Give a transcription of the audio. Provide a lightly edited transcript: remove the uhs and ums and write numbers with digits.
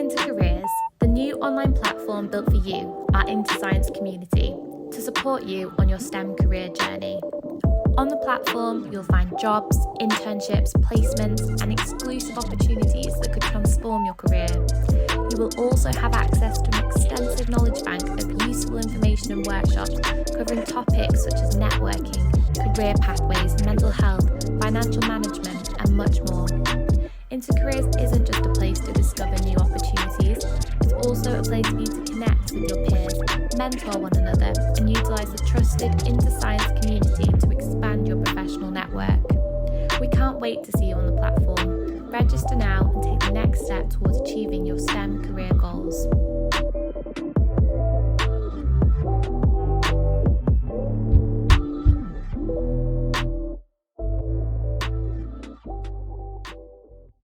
In2careers, the new online platform built for you, our IntoScience community, to support you on your STEM career journey. On the platform, you'll find jobs, internships, placements, and exclusive opportunities that could transform your career. You will also have access to an extensive knowledge bank of useful information and workshops covering topics such as networking, career pathways, mental health, financial management, and much more. In2careers isn't just a place to discover new opportunities, it's also a place for you to connect with your peers, mentor one another, and utilise the trusted IntoScience community to expand your professional network. We can't wait to see you on the platform. Register now and take the next step towards achieving your STEM career goals.